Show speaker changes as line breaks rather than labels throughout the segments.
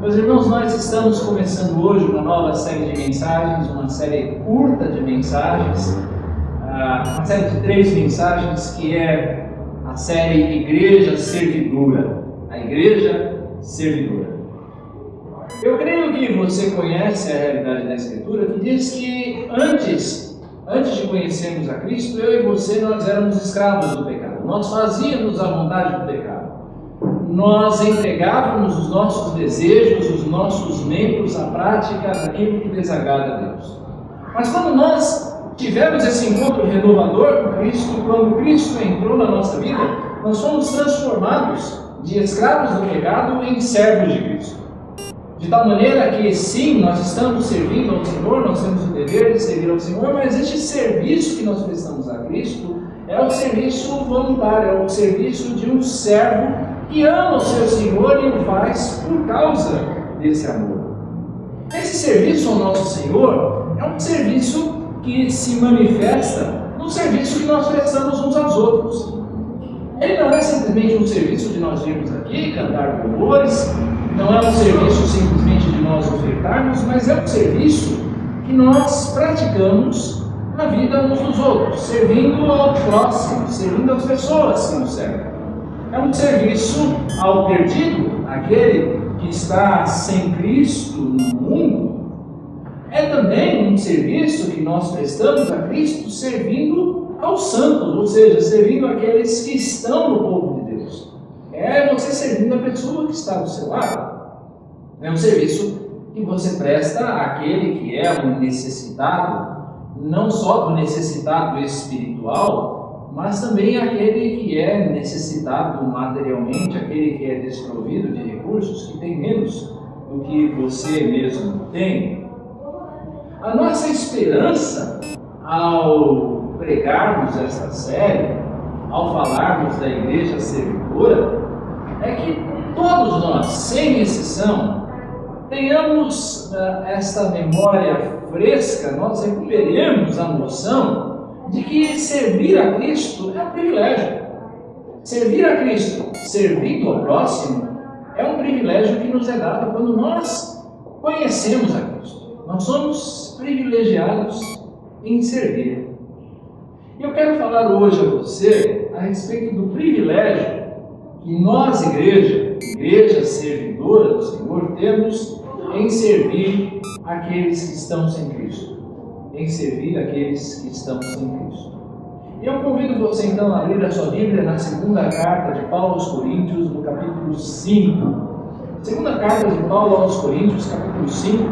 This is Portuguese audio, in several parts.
Meus irmãos, nós estamos começando hoje uma nova série de mensagens, uma série curta de mensagens, uma série de 3 mensagens que é a série Igreja Servidora. A Igreja Servidora. Eu creio que você conhece a realidade da Escritura que diz que antes de conhecermos a Cristo, eu e você, nós éramos escravos do pecado. Nós fazíamos a vontade do pecado. Nós entregávamos os nossos desejos, os nossos membros à prática daquilo que desagrada a Deus. Mas quando nós tivemos esse encontro renovador com Cristo, quando Cristo entrou na nossa vida, nós fomos transformados de escravos do pecado em servos de Cristo. De tal maneira que sim, nós estamos servindo ao Senhor, nós temos o dever de servir ao Senhor, mas este serviço que nós prestamos a Cristo é o serviço voluntário, é o serviço de um servo que ama o seu Senhor e o faz por causa desse amor. Esse serviço ao nosso Senhor é um serviço que se manifesta no serviço que nós prestamos uns aos outros. Ele não é simplesmente um serviço de nós virmos aqui, cantar louvores, não é um serviço simplesmente de nós ofertarmos, mas é um serviço que nós praticamos na vida uns dos outros, servindo ao próximo, servindo às pessoas que nos servem. É um serviço ao perdido, aquele que está sem Cristo no mundo. É também um serviço que nós prestamos a Cristo servindo aos santos, ou seja, servindo aqueles que estão no povo de Deus. É você servindo a pessoa que está do seu lado. É um serviço que você presta àquele que é um necessitado, não só do necessitado espiritual, mas também aquele que é necessitado materialmente, aquele que é desprovido de recursos, que tem menos do que você mesmo tem. A nossa esperança ao pregarmos esta série, ao falarmos da Igreja Servidora, é que todos nós, sem exceção, tenhamos esta memória fresca, nós recuperemos a noção de que servir a Cristo é um privilégio. Servir a Cristo, servindo ao próximo, é um privilégio que nos é dado quando nós conhecemos a Cristo. Nós somos privilegiados em servir. E eu quero falar hoje a você a respeito do privilégio que nós, igreja servidora do Senhor, temos em servir aqueles que estão sem Cristo. Em servir aqueles que estão sem Cristo. E eu convido você então a abrir a sua Bíblia na segunda carta de Paulo aos Coríntios, no capítulo 5. Segunda carta de Paulo aos Coríntios, capítulo 5,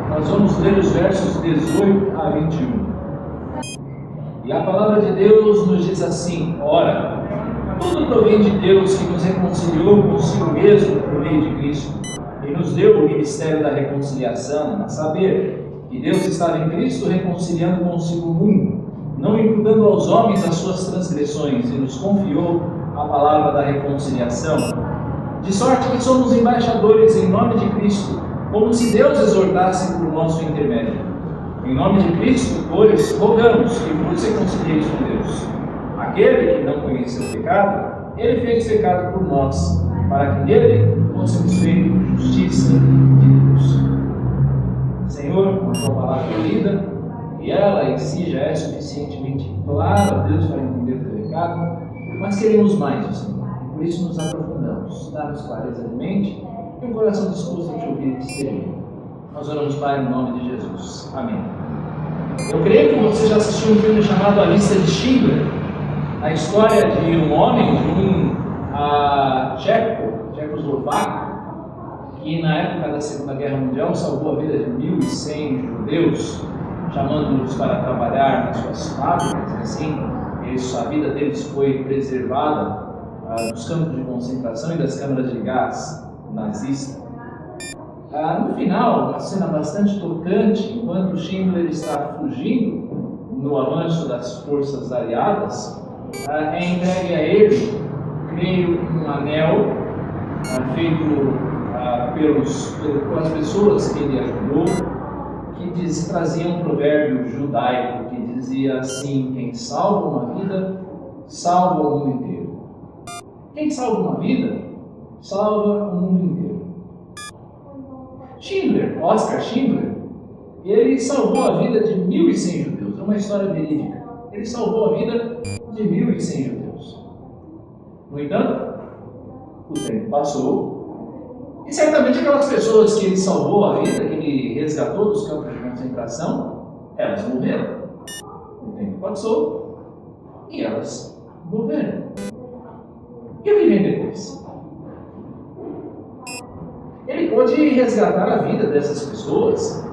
nós vamos ler os versos 18 a 21. E a palavra de Deus nos diz assim: ora, tudo provém de Deus que nos reconciliou consigo mesmo por meio de Cristo e nos deu o ministério da reconciliação, a saber, que Deus estava em Cristo reconciliando consigo o mundo, não imputando aos homens as suas transgressões, e nos confiou a palavra da reconciliação. De sorte que somos embaixadores em nome de Cristo, como se Deus exortasse por nosso intermédio. Em nome de Cristo, pois, rogamos que vos reconcilieis com Deus. Aquele que não conheceu o pecado, ele fez pecado por nós, para que nele fôssemos feitos justiça de Deus. Senhor, com a tua palavra lida, e ela em si já é suficientemente clara, Deus, para entender o teu recado, mas queremos mais, Senhor, e por isso nos aprofundamos, dá-nos clareza de mente e um coração disposto a te ouvir e te servir. Nós oramos, Pai, no nome de Jesus. Amém. Eu creio que você já assistiu um filme chamado A Lista de Schindler, a história de um homem, tchecoslovaco, que na época da Segunda Guerra Mundial salvou a vida de 1.100 judeus, chamando-os para trabalhar nas suas fábricas, e assim a vida deles foi preservada dos campos de concentração e das câmaras de gás nazista. No final, uma cena bastante tocante, enquanto Schindler está fugindo no avanço das forças aliadas, é entregue a ele, creio, um anel feito pelas pessoas que ele ajudou, que trazia um provérbio judaico que dizia assim: quem salva uma vida, salva o mundo inteiro. Quem salva uma vida, salva o mundo inteiro. Schindler, Oskar Schindler, ele salvou a vida de 1.100 judeus. É uma história verídica. Ele salvou a vida de 1.100 judeus. No entanto, o tempo passou e certamente aquelas pessoas que ele salvou a vida, que ele resgatou dos campos de concentração, elas morreram. O tempo passou e elas morreram. E o que vem depois? Ele pode resgatar a vida dessas pessoas,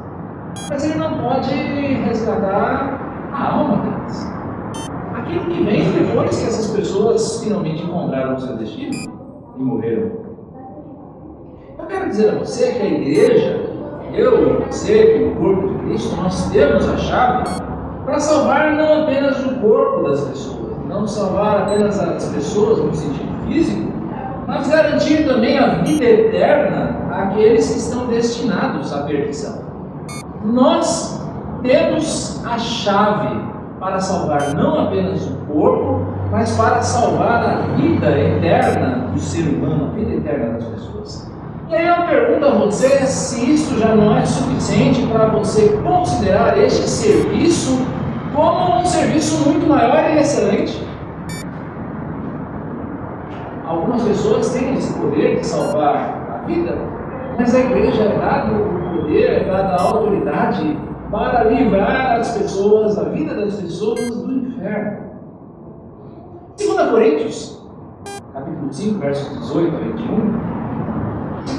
mas ele não pode resgatar a alma delas. Aquilo que vem depois que essas pessoas finalmente encontraram o seu destino e morreram. Eu quero dizer a você que a igreja, eu e você, que o corpo de Cristo, nós temos a chave para salvar não apenas o corpo das pessoas, não salvar apenas as pessoas no sentido físico, mas garantir também a vida eterna àqueles que estão destinados à perdição. Nós temos a chave para salvar não apenas o corpo, mas para salvar a vida eterna do ser humano, a vida eterna das pessoas. E aí eu pergunto a você se isso já não é suficiente para você considerar este serviço como um serviço muito maior e excelente. Algumas pessoas têm esse poder de salvar a vida, mas a igreja é dado o poder, é dada a autoridade para livrar as pessoas, a vida das pessoas do inferno. 2 Coríntios, capítulo 5, versos 18 a 21.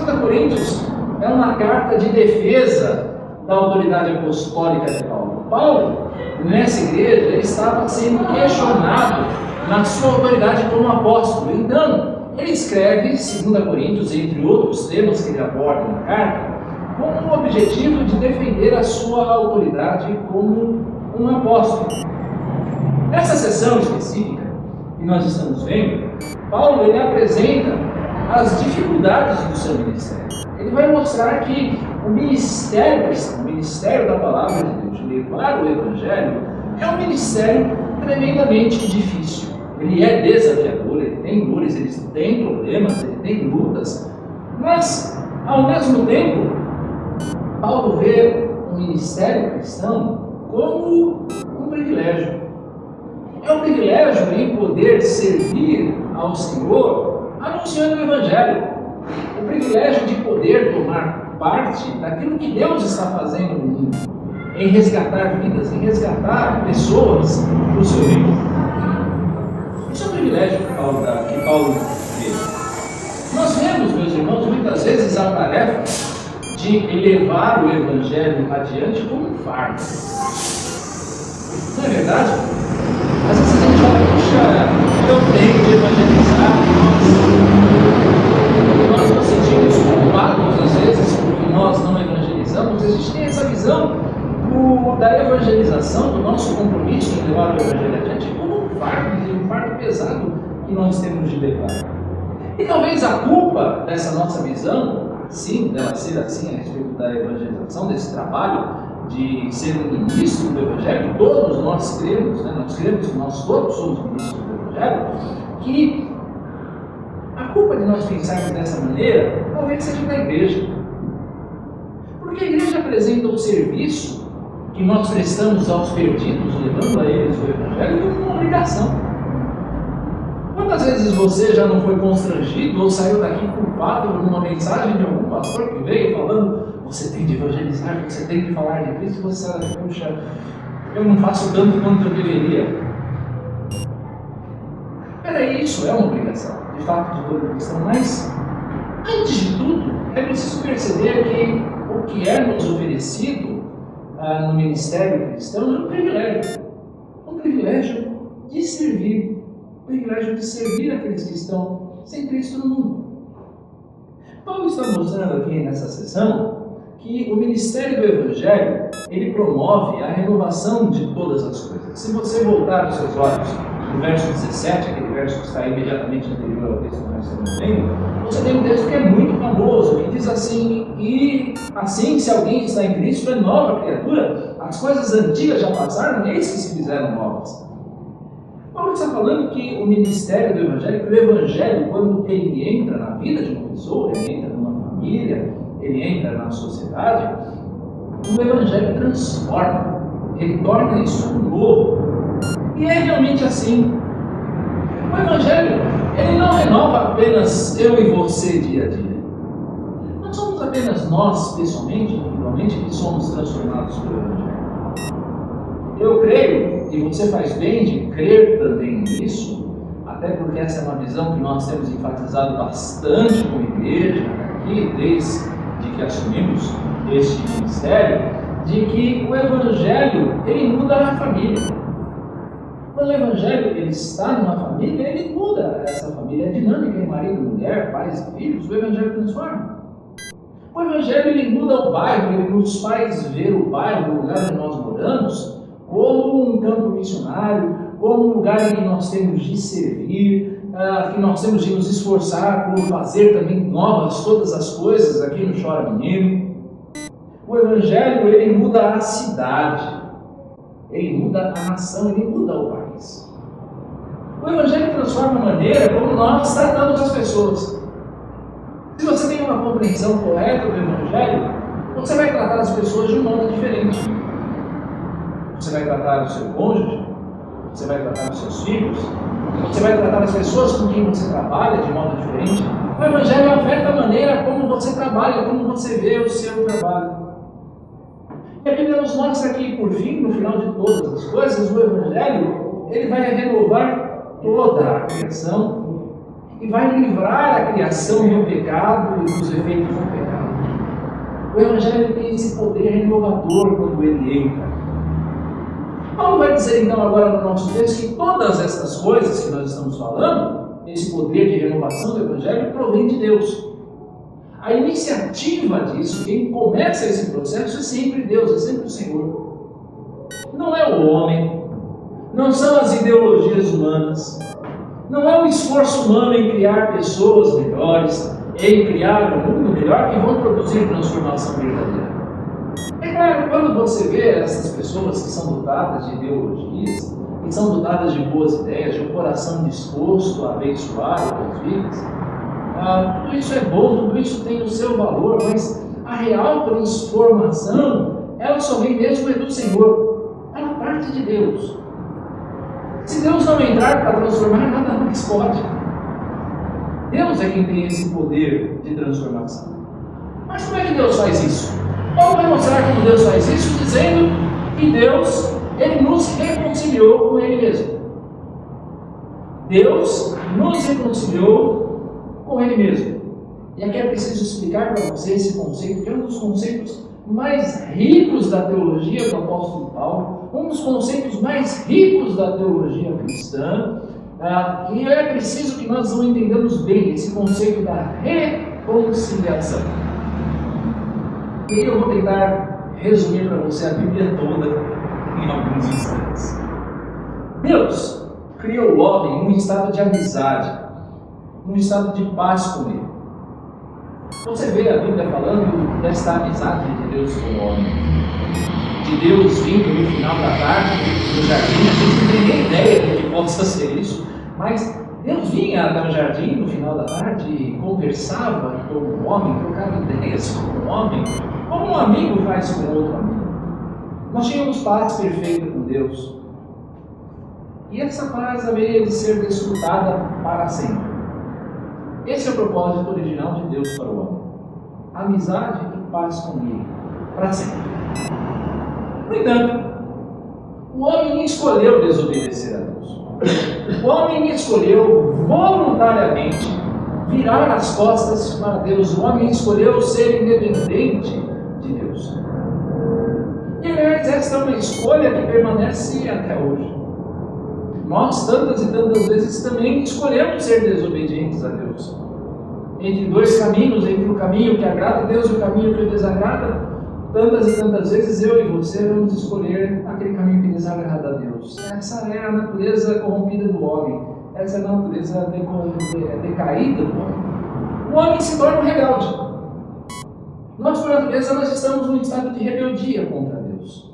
2 Coríntios é uma carta de defesa da autoridade apostólica de Paulo. Paulo, nessa igreja, ele estava sendo questionado na sua autoridade como apóstolo. Então, ele escreve 2 Coríntios, entre outros temas que ele aborda na carta, com o objetivo de defender a sua autoridade como um apóstolo. Nessa sessão específica que nós estamos vendo, Paulo ele apresenta as dificuldades do seu ministério. Ele vai mostrar que o ministério cristão, o ministério da palavra de Deus, de levar o evangelho, é um ministério tremendamente difícil. Ele é desafiador, ele tem dores, ele tem problemas, ele tem lutas, mas, ao mesmo tempo, Paulo vê o ministério cristão como um privilégio. É um privilégio em poder servir ao Senhor anunciando o Evangelho. O privilégio de poder tomar parte daquilo que Deus está fazendo no mundo, em resgatar vidas, em resgatar pessoas para o seu reino. Isso é um privilégio que Paulo vê. Nós vemos, meus irmãos, muitas vezes a tarefa de levar o Evangelho adiante como um fardo. Não é verdade? Às vezes a gente fala, puxa, eu tenho de evangelizar, nós nos sentimos culpados às vezes porque nós não evangelizamos. Existe essa visão da evangelização, do nosso compromisso em levar o Evangelho adiante como um fardo pesado que nós temos de levar. E talvez a culpa dessa nossa visão, sim, dela ser assim a respeito da evangelização, desse trabalho de ser um ministro do Evangelho, todos nós cremos, nós cremos que nós todos somos ministros do Evangelho, que a culpa de nós pensarmos dessa maneira talvez seja da igreja. Porque a igreja apresenta o serviço que nós prestamos aos perdidos, levando a eles o Evangelho, como uma obrigação. Quantas vezes você já não foi constrangido ou saiu daqui culpado por uma mensagem de algum pastor que veio falando: você tem de evangelizar, você tem de falar de Cristo, e você sabe, puxa, eu não faço tanto quanto eu deveria. Peraí, isso é uma obrigação, de fato, de todo cristão, mas antes de tudo, é preciso perceber que o que é nos oferecido no ministério cristão é um privilégio de servir. O privilégio de servir aqueles que estão sem Cristo no mundo. Paulo está mostrando aqui nessa sessão que o ministério do Evangelho, ele promove a renovação de todas as coisas. Se você voltar os seus olhos no verso 17, aquele verso que está imediatamente anterior ao texto que nós estamos vendo, você tem um texto que é muito famoso, que diz assim: e assim, se alguém está em Cristo, é nova criatura, as coisas antigas já passaram, eis que se fizeram novas. Paulo está falando que o ministério do Evangelho, que o Evangelho, quando ele entra na vida de uma pessoa, ele entra numa família, ele entra na sociedade, o Evangelho transforma, ele torna isso novo. E é realmente assim. O Evangelho, ele não renova apenas eu e você dia a dia. Não somos apenas nós, pessoalmente, individualmente, que somos transformados pelo Evangelho. Eu creio, e você faz bem de crer também nisso, até porque essa é uma visão que nós temos enfatizado bastante como igreja, aqui, desde que assumimos este ministério, de que o Evangelho, ele muda a família. Quando o Evangelho ele está numa família, ele muda essa família. É dinâmica em marido, mulher, pais e filhos, o Evangelho transforma. O Evangelho ele muda o bairro, ele nos faz ver o bairro, o lugar onde nós moramos, como um campo missionário, como um lugar em que nós temos de servir, que nós temos de nos esforçar por fazer também novas todas as coisas aqui no Chora Menino. O Evangelho ele muda a cidade, ele muda a nação, ele muda o país. O Evangelho transforma a maneira como nós tratamos as pessoas. Se você tem uma compreensão correta do Evangelho, você vai tratar as pessoas de um modo diferente. Você vai tratar o seu cônjuge, você vai tratar os seus filhos, você vai tratar as pessoas com quem você trabalha de modo diferente. O Evangelho afeta a maneira como você trabalha, como você vê o seu trabalho. E a Bíblia nos mostra que, por fim, no final de todas as coisas, o Evangelho ele vai renovar toda a criação e vai livrar a criação do pecado e dos efeitos do pecado. O Evangelho tem esse poder renovador quando ele entra. Paulo vai dizer então agora no nosso texto que todas essas coisas que nós estamos falando, esse poder de renovação do Evangelho, provém de Deus. A iniciativa disso, quem começa esse processo é sempre Deus, é sempre o Senhor. Não é o homem, não são as ideologias humanas, não é o esforço humano em criar pessoas melhores, em criar um mundo melhor que vão produzir transformação verdadeira. É claro, quando você vê essas pessoas que são dotadas de ideologias, que são dotadas de boas ideias, de um coração disposto a abençoar outras vidas, tudo isso é bom, tudo isso tem o seu valor, mas a real transformação, ela só vem mesmo do Senhor, ela parte de Deus. Se Deus não entrar para transformar, nada mais pode. Deus é quem tem esse poder de transformação. Mas como é que Deus faz isso? Paulo vai mostrar como Deus faz isso, dizendo que Deus, ele nos reconciliou com Ele mesmo. Deus nos reconciliou com Ele mesmo. E aqui é preciso explicar para você esse conceito, que é um dos conceitos mais ricos da teologia do apóstolo Paulo, um dos conceitos mais ricos da teologia cristã, e é preciso que nós não entendamos bem esse conceito da reconciliação. E eu vou tentar resumir para você a Bíblia toda em alguns instantes. Deus criou o homem num estado de amizade, num estado de paz com Ele. Você vê a Bíblia falando desta amizade de Deus com o homem, de Deus vindo no final da tarde no jardim. A gente não tem nem ideia de que possa ser isso, mas Deus vinha até o jardim no final da tarde e conversava com o homem, trocava ideias com o homem, como um amigo faz com outro amigo. Nós tínhamos paz perfeita com Deus. E essa paz haveria de ser desfrutada para sempre. Esse é o propósito original de Deus para o homem. Amizade e paz com Ele, para sempre. No entanto, o homem escolheu desobedecer a Deus. O homem escolheu voluntariamente virar as costas para Deus. O homem escolheu ser independente de Deus. E aliás, esta é uma escolha que permanece até hoje. Nós, tantas e tantas vezes, também escolhemos ser desobedientes a Deus. Entre dois caminhos, entre o caminho que agrada a Deus e o caminho que o desagrada, tantas e tantas vezes eu e você vamos escolher aquele caminho que desagrada a Deus. Essa é a natureza corrompida do homem. Essa é a natureza decaída do homem. O homem se torna um rebelde. Nós, por natureza, nós estamos num estado de rebeldia contra Deus.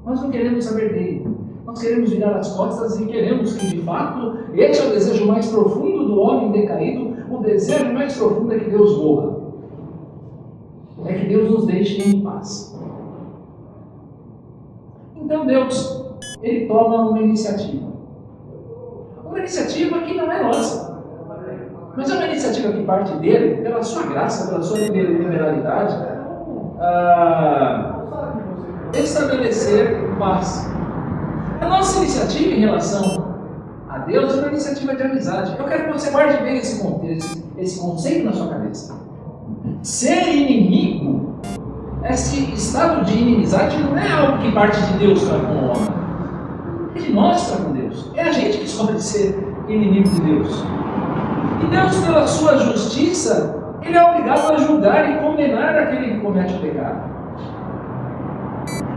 Nós não queremos saber dele. Nós queremos virar as costas e queremos que, de fato, esse é o desejo mais profundo do homem decaído. O desejo mais profundo é que Deus morra. É que Deus nos deixe em paz. Então Deus, Ele toma uma iniciativa. Uma iniciativa que não é nossa. Mas é uma iniciativa que parte dele, pela sua graça, pela sua liberalidade, estabelecer paz. A nossa iniciativa em relação a Deus é uma iniciativa de amizade. Eu quero que você guarde bem esse conceito na sua cabeça. Ser inimigo, esse estado de inimizade, não é algo que parte de Deus para com o homem. É de nós para com Deus. É a gente que escolhe ser inimigo de Deus. E Deus, pela sua justiça, Ele é obrigado a julgar e condenar aquele que comete o pecado.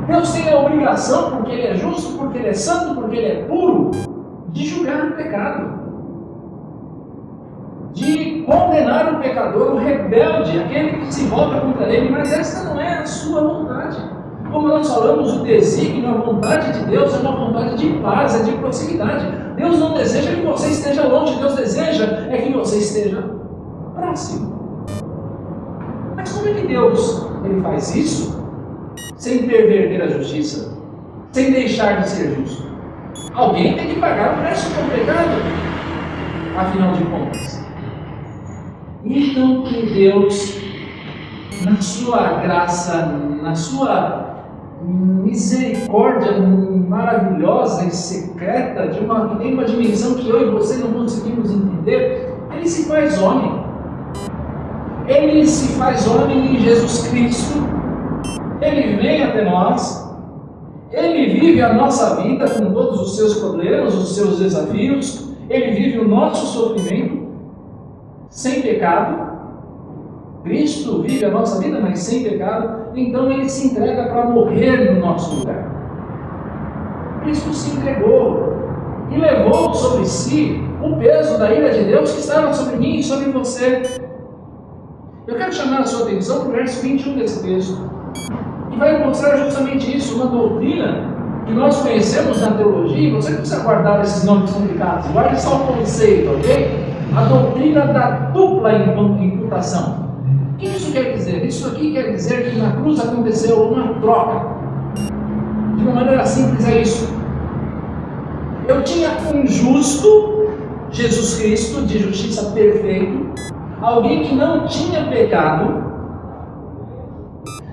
Deus tem a obrigação, porque Ele é justo, porque Ele é santo, porque Ele é puro, de julgar o pecado, de condenar o pecador, o rebelde, aquele que se volta contra Ele, mas essa não é a sua vontade. Como nós falamos, o desígnio, a vontade de Deus é uma vontade de paz, é de proximidade. Deus não deseja que você esteja longe, Deus deseja é que você esteja próximo. Mas como é que Deus Ele faz isso? Sem perverter a justiça, sem deixar de ser justo. Alguém tem que pagar o preço pelo pecado, afinal de contas. Então que Deus, na sua graça, na sua misericórdia maravilhosa e secreta, que tem uma dimensão que eu e você não conseguimos entender, Ele se faz homem. Ele se faz homem em Jesus Cristo. Ele vem até nós, Ele vive a nossa vida com todos os seus problemas, os seus desafios, Ele vive o nosso sofrimento sem pecado. Cristo vive a nossa vida, mas sem pecado, então Ele se entrega para morrer no nosso lugar. Cristo se entregou e levou sobre si o peso da ira de Deus que estava sobre mim e sobre você. Eu quero chamar a sua atenção para o verso 21 desse texto. E vai mostrar justamente isso, uma doutrina que nós conhecemos na teologia. Você não precisa guardar esses nomes complicados, guarde só o conceito, ok? A doutrina da dupla imputação. O que isso quer dizer? Isso aqui quer dizer que na cruz aconteceu uma troca. De uma maneira simples é isso. Eu tinha um justo, Jesus Cristo, de justiça perfeito, alguém que não tinha pecado,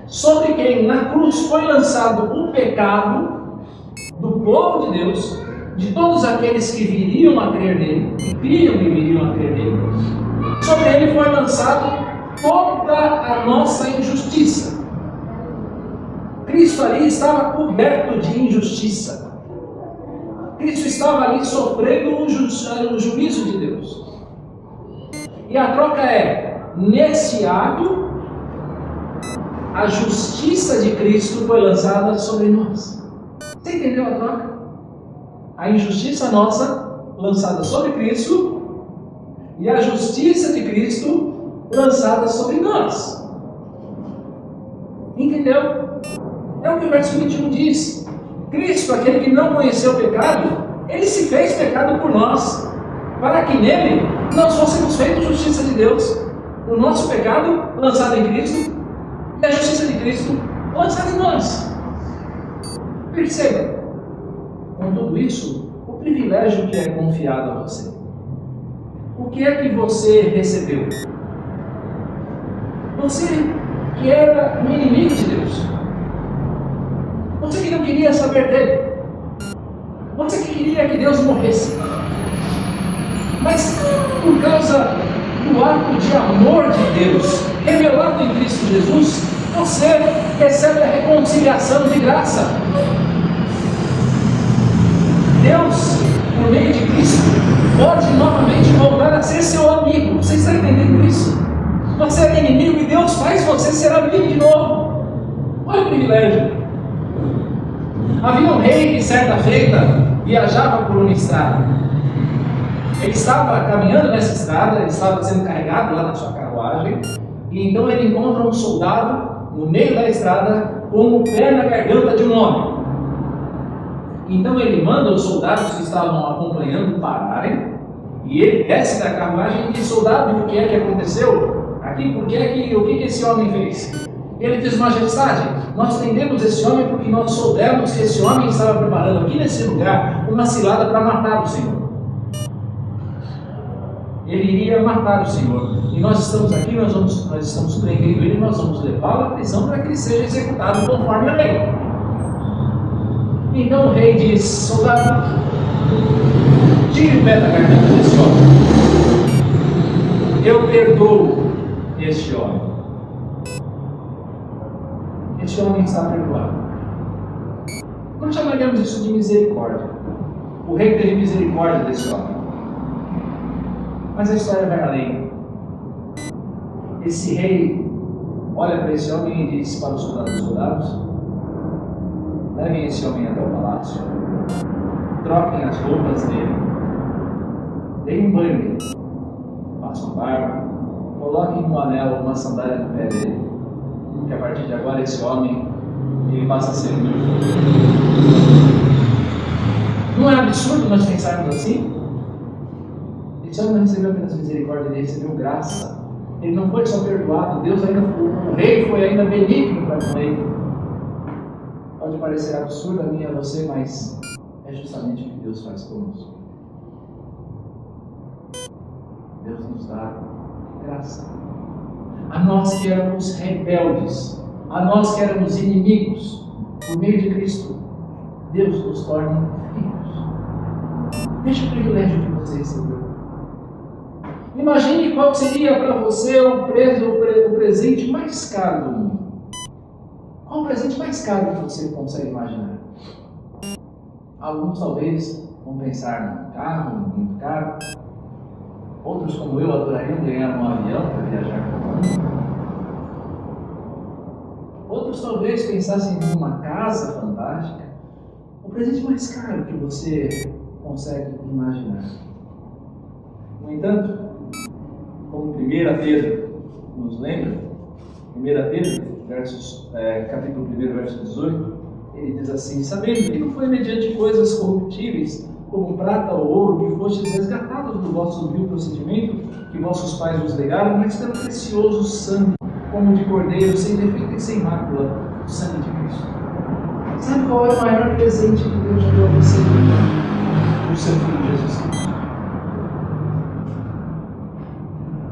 sobre quem na cruz foi lançado o pecado do povo de Deus, de todos aqueles que viriam a crer nele, que criam e viriam a crer nele. Sobre ele foi lançado toda a nossa injustiça. Cristo ali estava coberto de injustiça. Cristo estava ali sofrendo o juízo de Deus. E a troca é, nesse ato, a justiça de Cristo foi lançada sobre nós. Você entendeu a troca? A injustiça nossa lançada sobre Cristo e a justiça de Cristo lançada sobre nós. Entendeu? É o que o verso 21 diz. Cristo, aquele que não conheceu o pecado, Ele se fez pecado por nós, para que nele nós fôssemos feitos justiça de Deus. O nosso pecado lançado em Cristo e a justiça de Cristo lançada em nós. Perceba, com tudo isso, o privilégio que é confiado a você. O que é que você recebeu? Você que era um inimigo de Deus. Você que não queria saber dele. Você que queria que Deus morresse. Mas por causa do ato de amor de Deus revelado em Cristo Jesus, você recebe a reconciliação de graça. Deus, por meio de Cristo, pode novamente voltar a ser seu amigo. Você está entendendo isso? Você é inimigo e Deus faz você ser amigo de novo. Olha o privilégio. Havia um rei que certa feita viajava por uma estrada. Ele estava caminhando nessa estrada, ele estava sendo carregado lá na sua carruagem, e então ele encontra um soldado no meio da estrada com o pé na garganta de um homem. Então ele manda os soldados que estavam acompanhando pararem, e ele desce da carruagem e diz: soldado, o que é que aconteceu? Aqui, o que esse homem fez? Ele diz: majestade, nós prendemos esse homem porque nós soubemos que esse homem estava preparando aqui nesse lugar uma cilada para matar o Senhor. Ele iria matar o Senhor. E nós estamos aqui, nós estamos prendendo ele, nós vamos levá-lo à prisão para que ele seja executado conforme a lei. Então o rei diz: soldado, tire o pé da garganta desse homem. Eu perdoo este homem. Este homem está perdoado. Nós chamaríamos isso de misericórdia. O rei teve misericórdia desse homem. Mas a história vai além. Esse rei olha para esse homem e diz para os soldados: levem esse homem até o palácio, troquem as roupas dele, deem um banho nele, façam barba, coloquem um anel, uma sandália no pé dele, que a partir de agora esse homem ele passa a ser meu. Não é absurdo nós pensarmos assim? Esse homem não recebeu apenas misericórdia, ele recebeu graça. Ele não foi só perdoado, o rei foi ainda benigno para com ele. Pode parecer absurdo a mim e a você, mas é justamente o que Deus faz conosco. Deus nos dá graça. A nós que éramos rebeldes, a nós que éramos inimigos, por meio de Cristo, Deus nos torna filhos. Veja o privilégio que você recebeu. Imagine qual seria para você o presente mais caro do mundo. Qual o presente mais caro que você consegue imaginar? Alguns talvez vão pensar num carro muito caro. Outros, como eu, adorariam ganhar um avião para viajar para o mundo. Outros talvez pensassem em uma casa fantástica. O presente mais caro que você consegue imaginar. No entanto, como 1 Pedro nos lembra, 1 Pedro, capítulo 1, verso 18, ele diz assim: sabendo que não foi mediante coisas corruptíveis, como prata ou ouro, que fostes resgatados do vosso vil procedimento, que vossos pais vos legaram, mas pelo precioso sangue, como de cordeiro, sem defeito e sem mácula, o sangue de Cristo. Sabe qual é o maior presente que Deus deu a você? O seu Filho Jesus Cristo.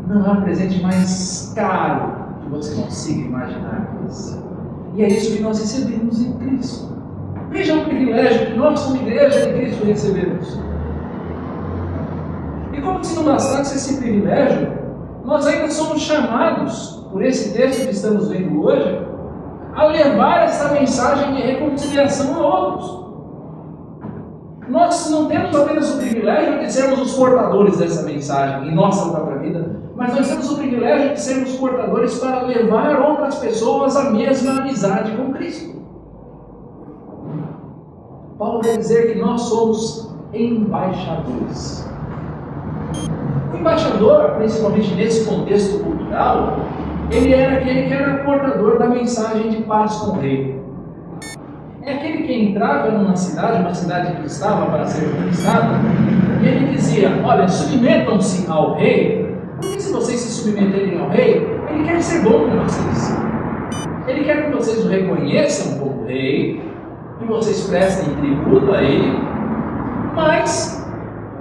Não há presente mais caro que você consiga imaginar que esse. E é isso que nós recebemos em Cristo. Veja o privilégio que nós, como igreja de Cristo, recebemos. E como se não bastasse esse privilégio, nós ainda somos chamados, por esse texto que estamos vendo hoje, a levar essa mensagem de reconciliação a outros. Nós não temos apenas o privilégio de sermos os portadores dessa mensagem em nossa própria vida, mas nós temos o privilégio de sermos portadores para levar outras pessoas à mesma amizade com Cristo. Paulo vai dizer que nós somos embaixadores. O embaixador, principalmente nesse contexto cultural, ele era aquele que era portador da mensagem de paz com o rei. É aquele que entrava numa cidade, uma cidade que estava para ser conquistada, e ele dizia: olha, submetam-se ao rei, porque se vocês se submeterem ao rei, ele quer ser bom com vocês. Ele quer que vocês o reconheçam como rei, que vocês prestem tributo a ele, mas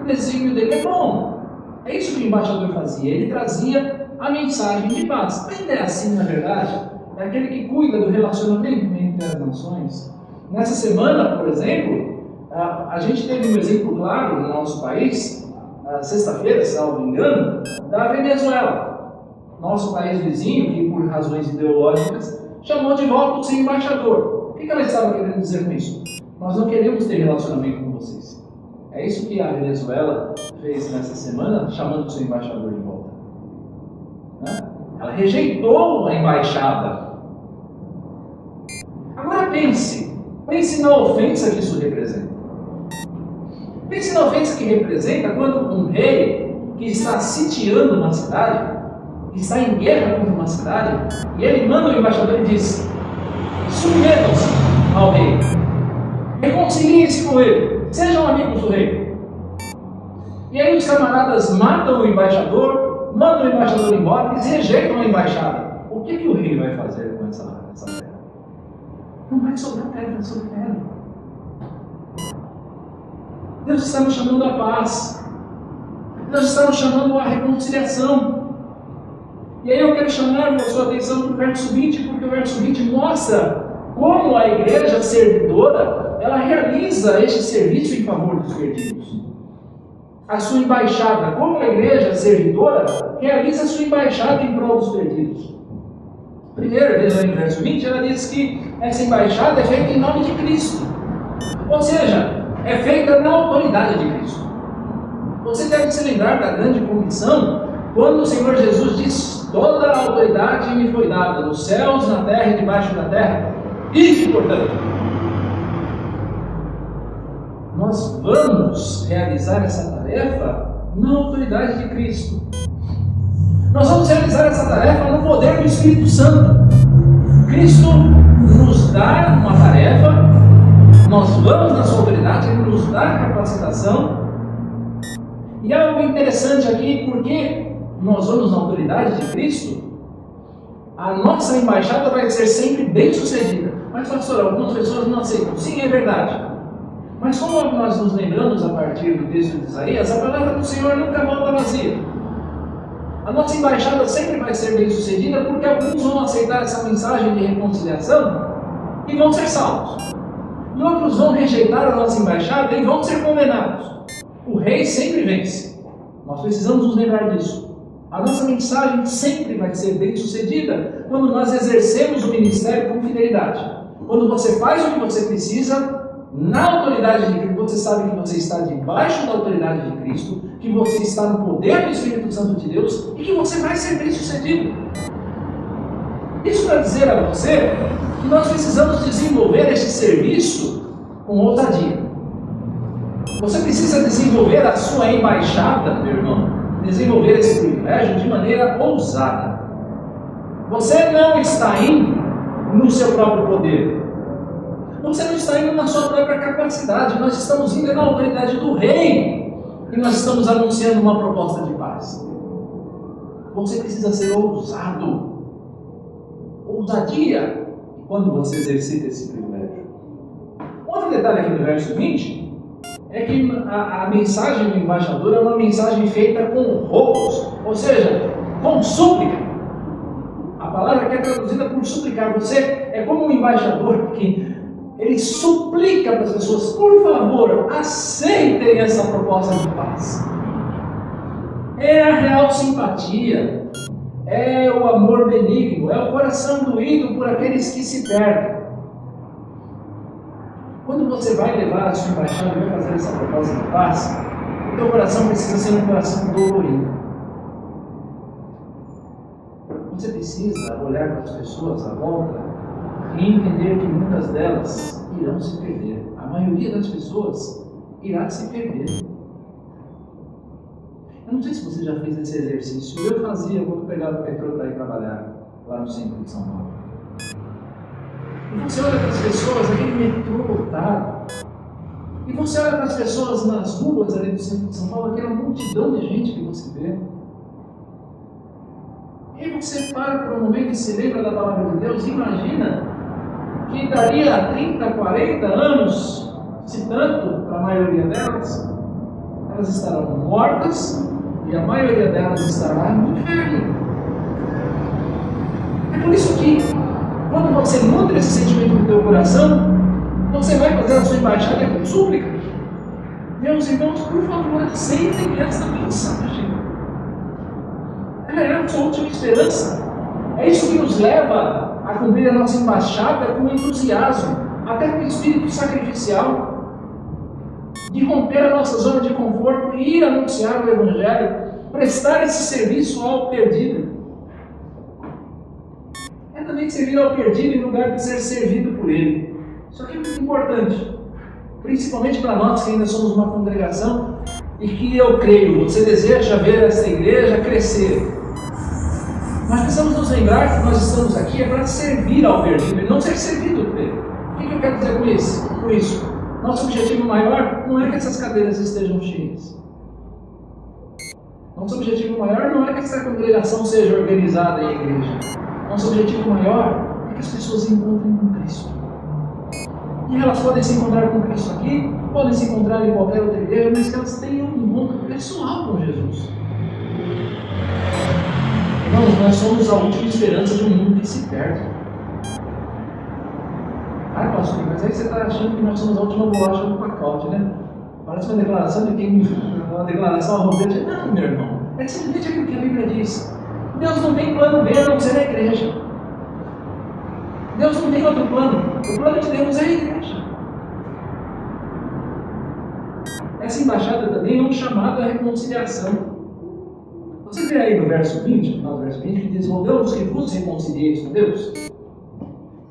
o desígnio dele é bom. É isso que o embaixador fazia, ele trazia a mensagem de paz. Ainda é assim, na verdade, é aquele que cuida do relacionamento entre as nações. Nessa semana, por exemplo, a gente teve um exemplo claro no nosso país, sexta-feira, se não me engano, da Venezuela. Nosso país vizinho, que por razões ideológicas, chamou de volta o seu embaixador. O que ela estava querendo dizer com isso? Nós não queremos ter relacionamento com vocês. É isso que a Venezuela fez nessa semana, chamando o seu embaixador de volta. Ela rejeitou a embaixada. Agora pense na ofensa que isso representa. Pense na ofensa que representa quando um rei que está sitiando uma cidade, que está em guerra contra uma cidade, e ele manda o embaixador e diz: submetam-se ao rei. reconciliem-se com ele, sejam amigos do rei. E aí os camaradas matam o embaixador, mandam o embaixador embora, eles rejeitam a embaixada. O que o rei vai fazer com essa terra? Não vai sobrar pedra sobre pedra. Deus está nos chamando à paz. Deus está nos chamando à reconciliação. E aí eu quero chamar a sua atenção para o verso 20, porque o verso 20 mostra como a igreja servidora, ela realiza este serviço em favor dos perdidos. A sua embaixada, como a igreja servidora realiza a sua embaixada em prol dos perdidos. Primeiro, veja no verso 20, ela diz que essa embaixada é feita em nome de Cristo. Ou seja, é feita na autoridade de Cristo. Você deve se lembrar da grande comissão, quando o Senhor Jesus diz: toda a autoridade me foi dada, nos céus, na terra e debaixo da terra. E, portanto, nós vamos realizar essa tarefa na autoridade de Cristo. Nós vamos realizar essa tarefa no poder do Espírito Santo. Cristo nos dá uma tarefa, nós vamos na sua autoridade, Ele nos dá capacitação. E algo interessante aqui, porque nós vamos na autoridade de Cristo, a nossa embaixada vai ser sempre bem sucedida. Mas, pastor, algumas pessoas não aceitam. Sim, é verdade. Mas como nós nos lembramos a partir do texto de Isaías, a palavra do Senhor nunca volta vazia. A nossa embaixada sempre vai ser bem sucedida, porque alguns vão aceitar essa mensagem de reconciliação e vão ser salvos. E outros vão rejeitar a nossa embaixada e vão ser condenados. O rei sempre vence. Nós precisamos nos lembrar disso. A nossa mensagem sempre vai ser bem sucedida quando nós exercemos o ministério com fidelidade. Quando você faz o que você precisa na autoridade de Cristo, você sabe que você está debaixo da autoridade de Cristo, que você está no poder do Espírito Santo de Deus e que você vai ser bem sucedido. Isso para dizer a você que nós precisamos desenvolver este serviço com ousadia. Você precisa desenvolver a sua embaixada, meu irmão, desenvolver esse privilégio de maneira ousada. Você não está indo no seu próprio poder. Você não está indo na sua própria capacidade. Nós estamos indo na autoridade do rei e nós estamos anunciando uma proposta de paz. Você precisa ser ousado. Ousadia quando você exercita esse privilégio. Outro detalhe aqui no verso 20 é que a mensagem do embaixador é uma mensagem feita com roubos, ou seja, com súplica. A palavra que é traduzida por suplicar. Você é como um embaixador que ele suplica para as pessoas: por favor, aceitem essa proposta de paz. É a real simpatia, é o amor benigno, é o coração doído por aqueles que se perdem. Quando você vai levar a sua embaixada e vai fazer essa proposta de paz, o teu coração precisa ser um coração dolorido. Você precisa olhar para as pessoas à volta e entender que muitas delas irão se perder. A maioria das pessoas irá se perder. Eu não sei se você já fez esse exercício. Eu fazia quando pegava o metrô para ir trabalhar lá no centro de São Paulo. E você olha para as pessoas, aquele metrô lotado, e você olha para as pessoas nas ruas ali do centro de São Paulo, aquela multidão de gente que você vê. E você para por um momento e se lembra da palavra de Deus e imagina que daria 30, 40 anos, se tanto, para a maioria delas, elas estarão mortas e a maioria delas estará no inferno. É por isso que, quando você nutre esse sentimento no teu coração, você vai fazer a sua embaixada com súplica. Meus irmãos, por favor, aceitem essa mensagem. Ela é a sua última esperança. É isso que nos leva a cumprir a nossa embaixada com entusiasmo, até com espírito sacrificial, de romper a nossa zona de conforto e ir anunciar o Evangelho, prestar esse serviço ao perdido. É também servir ao perdido em lugar de ser servido por ele. Isso aqui é muito importante, principalmente para nós que ainda somos uma congregação e que eu creio, você deseja ver essa igreja crescer. Nós precisamos nos lembrar que nós estamos aqui para servir ao perdido e não ser servido por ele. O que eu quero dizer com isso? Nosso objetivo maior não é que essas cadeiras estejam cheias. Nosso objetivo maior não é que essa congregação seja organizada em igreja. Nosso objetivo maior é que as pessoas encontrem com Cristo. E elas podem se encontrar com Cristo aqui, podem se encontrar em qualquer outra igreja, mas que elas tenham um encontro pessoal com Jesus. Irmãos, nós somos a última esperança de um mundo que se perde. Ah, pastor, mas aí você está achando que nós somos a última bolacha do pacote, né? Parece uma declaração de quem, uma declaração arrogante. Não, meu irmão, é simplesmente aquilo que a Bíblia diz. Deus não tem plano B a não ser a igreja. Deus não tem outro plano. O plano de Deus é a igreja. Essa embaixada também é um chamado à reconciliação. Você vê aí no verso 20, no final do verso 20, que diz: rogamos que vos reconcilieis com Deus.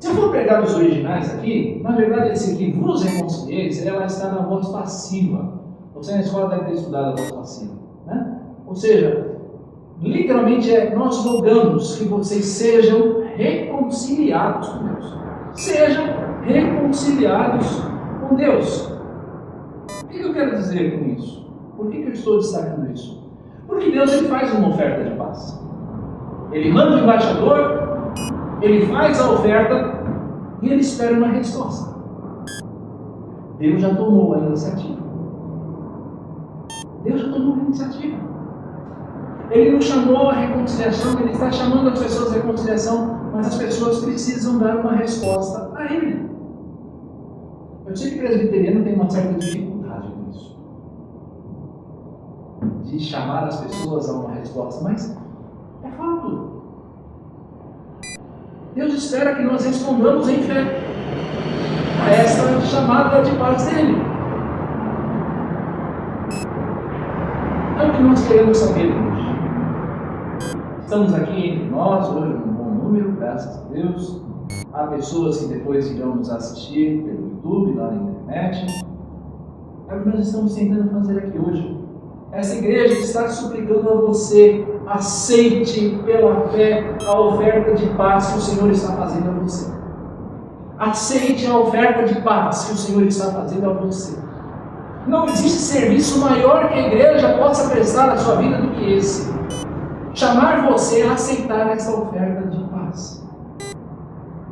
Se eu for pegar os originais aqui, na verdade esse aqui, vos reconcilieis, ela está na voz passiva. Você na escola deve ter estudado a voz passiva, né? Ou seja, literalmente é: nós rogamos que vocês sejam reconciliados com Deus. Sejam reconciliados com Deus. O que eu quero dizer com isso? Por que eu estou destacando isso? Porque Deus ele faz uma oferta de paz. Ele manda o embaixador, ele faz a oferta e ele espera uma resposta. Deus já tomou a iniciativa. Deus já tomou a iniciativa. Ele não chamou a reconciliação, ele está chamando as pessoas à reconciliação, mas as pessoas precisam dar uma resposta a ele. Eu sei que o presbiteriano tem uma certa dificuldade com isso, de chamar as pessoas a uma resposta, mas é fato. Deus espera que nós respondamos em fé a esta chamada de paz dele. É o que nós queremos saber hoje. Estamos aqui entre nós hoje, um bom número, graças a Deus. Há pessoas que depois irão nos assistir pelo YouTube, lá na internet. É o que nós estamos tentando fazer aqui hoje. Essa igreja está suplicando a você: aceite pela fé a oferta de paz que o Senhor está fazendo a você. Aceite a oferta de paz que o Senhor está fazendo a você. Não existe serviço maior que a igreja possa prestar na sua vida do que esse. Chamar você a aceitar essa oferta de paz.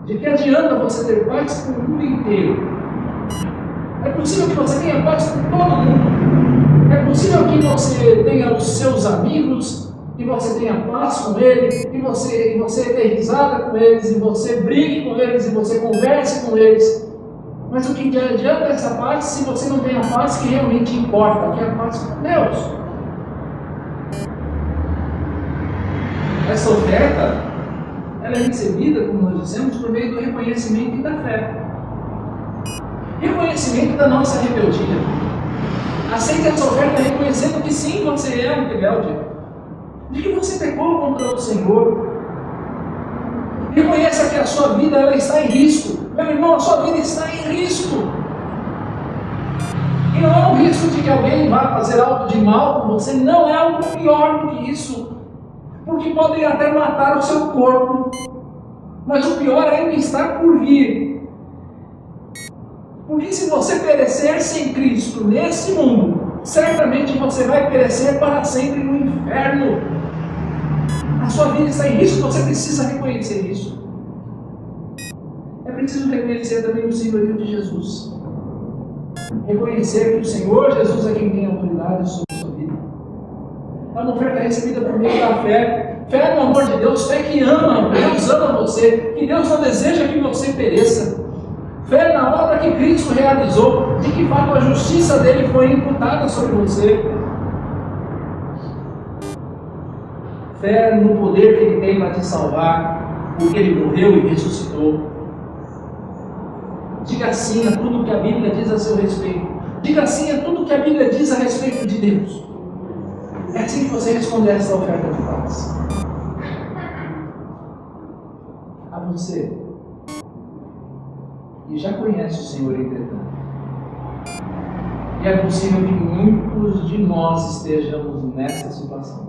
De que adianta você ter paz com o mundo inteiro? É possível que você tenha paz com todo mundo. É possível que você tenha os seus amigos, e você tenha paz com eles, e você dê risada com eles, e você brigue com eles, e você converse com eles. Mas o que adianta essa paz se você não tem a paz que realmente importa, que é a paz com Deus? Essa oferta, ela é recebida, como nós dissemos, por meio do reconhecimento e da fé. Reconhecimento da nossa rebeldia. Aceite essa oferta reconhecendo que sim, você é um rebelde, de que você pecou contra o Senhor. Reconheça que a sua vida ela está em risco. Meu irmão, a sua vida está em risco. E não é um risco de que alguém vá fazer algo de mal com você, não, é algo pior do que isso. Porque podem até matar o seu corpo, mas o pior ainda está por vir. Porque se você perecer sem Cristo nesse mundo, certamente você vai perecer para sempre no inferno. A sua vida está em risco, você precisa reconhecer isso. É preciso reconhecer também o senhorio de Jesus. Reconhecer que o Senhor Jesus é quem tem autoridade sobre a sua vida. É uma oferta recebida por meio da fé. Fé no amor de Deus, fé que ama, Deus ama você, que Deus não deseja que você pereça. Fé na obra que Cristo realizou, de que fato a justiça dele foi imputada sobre você. Fé no poder que ele tem para te salvar, porque ele morreu e ressuscitou. Diga sim a tudo que a Bíblia diz a seu respeito. Diga sim a tudo que a Bíblia diz a respeito de Deus. É assim que você responde a essa oferta de paz. A você, e já conhece o Senhor entretanto. E é possível que muitos de nós estejamos nessa situação.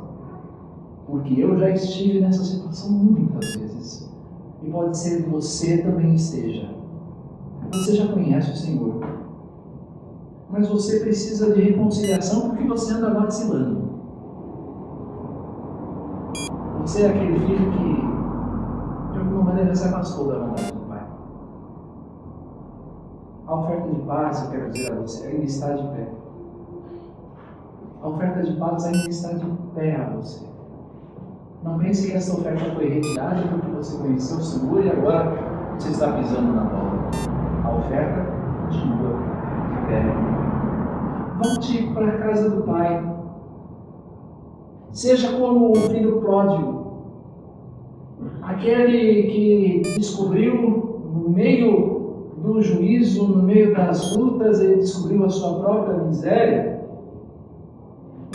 Porque eu já estive nessa situação muitas vezes. E pode ser que você também esteja. Você já conhece o Senhor. mas você precisa de reconciliação porque você anda vacilando. Você é aquele filho que, de alguma maneira, se afastou da vontade do Pai. A oferta de paz, eu quero dizer a você, ainda está de pé. A oferta de paz ainda está de pé a você. Não pense que essa oferta foi retirada porque você conheceu o Senhor e agora você está pisando na bola. A oferta continua de pé. Volte para a casa do Pai. Seja como o filho pródigo. Aquele que descobriu no meio do juízo, no meio das lutas, ele descobriu a sua própria miséria.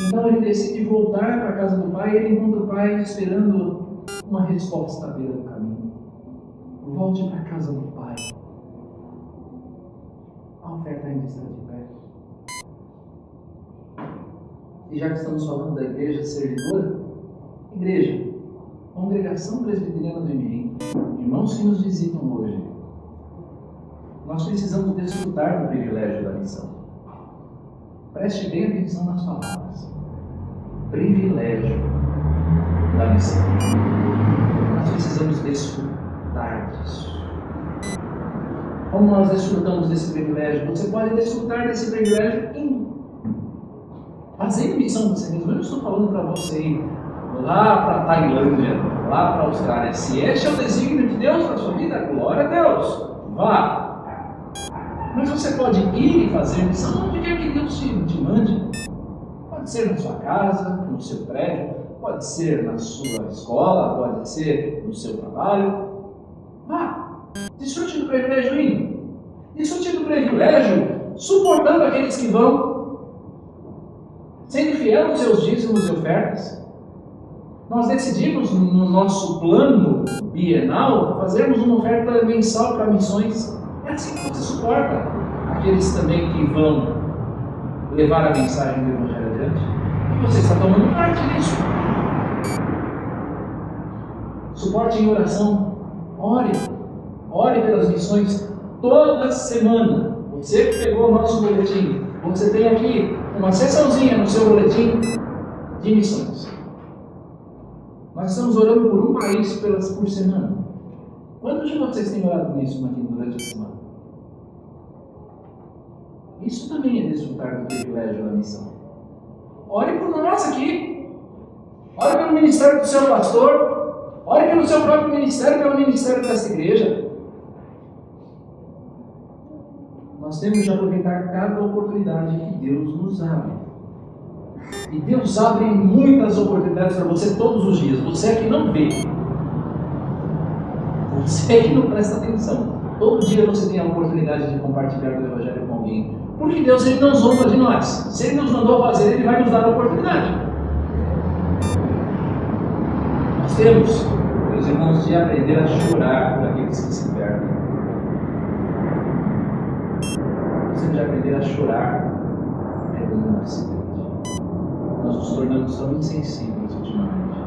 Então ele decide voltar para a casa do Pai e ele encontra o Pai esperando uma resposta à beira do caminho. Volte para a casa do Pai. A oferta ainda está de pé. E já que estamos falando da igreja servidora, igreja, Congregação Presbiteriana do Imirim, irmãos que nos visitam hoje, nós precisamos desfrutar do privilégio da missão. Preste bem atenção nas palavras. Privilégio da missão. Nós precisamos desfrutar disso. Como nós desfrutamos desse privilégio? Você pode desfrutar desse privilégio em fazendo missão você mesmo. Eu não estou falando para você ir lá para a Tailândia, lá para a Austrália. Se este é o desígnio de Deus para a sua vida, glória a Deus, vá. Mas você pode ir e fazer missão onde quer que Deus te mande. Pode ser na sua casa, no seu prédio, pode ser na sua escola, pode ser no seu trabalho. Vá, desfrute do privilégio indo. Desfrute do privilégio suportando aqueles que vão, sendo fiel aos seus dízimos e ofertas. Nós decidimos no nosso plano bienal fazermos uma oferta mensal para missões. É assim que você suporta aqueles também que vão levar a mensagem do Evangelho adiante. E você está tomando parte disso. Suporte em oração. Ore pelas missões toda semana. Você que pegou o nosso boletim, você tem aqui uma seçãozinha no seu boletim de missões. Nós estamos orando por um país por semana. Quantos de vocês têm orado nisso aqui durante a semana? Isso também é desfrutar do privilégio da missão. Ore por nós aqui. Ore pelo ministério do seu pastor. Ore pelo seu próprio ministério, pelo ministério dessa igreja. Nós temos de aproveitar cada oportunidade que Deus nos abre. E Deus abre muitas oportunidades para você todos os dias. Você é que não vê. Você é que não presta atenção. Todo dia você tem a oportunidade de compartilhar o Evangelho com alguém. Porque Deus ele não zomba de nós. Se Ele nos mandou fazer, Ele vai nos dar a oportunidade. Nós temos, meus irmãos, de aprender a chorar por aqueles que se perdem. Nós temos de aprender a chorar pelo nosso. Nós nos tornamos tão insensíveis ultimamente.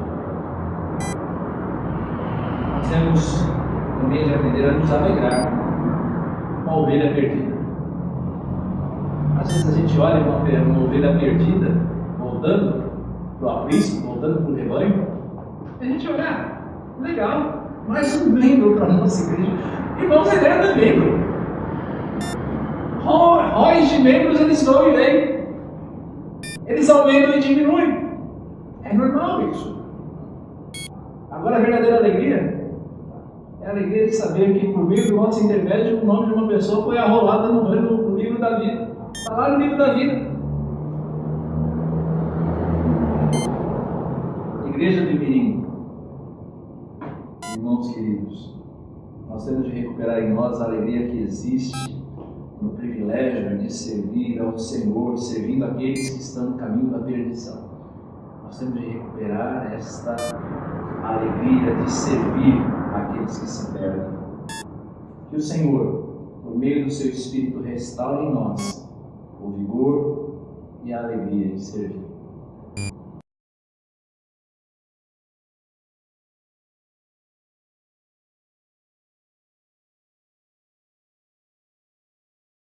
Nós temos também de aprender a nos alegrar com a ovelha perdida. Às vezes a gente olha uma ovelha perdida, voltando para o aprisco, voltando para o rebanho, e a gente olha, legal, mais um membro para a nossa igreja. Irmãos, a ideia não é membro. Róis de membros eles vão e vêm. Eles aumentam e diminuem. É normal isso. Agora a verdadeira alegria é a alegria de saber que por meio do nosso intermédio o nome de uma pessoa foi arrolado no livro da vida. Está lá no livro da vida. Igreja do Imirim. Irmãos queridos, nós temos de recuperar em nós a alegria que existe no privilégio de servir ao Senhor, servindo aqueles que estão no caminho da perdição. Nós temos de recuperar esta alegria de servir aqueles que se perdem. Que o Senhor, por meio do seu Espírito, restaure em nós o vigor e a alegria de servir.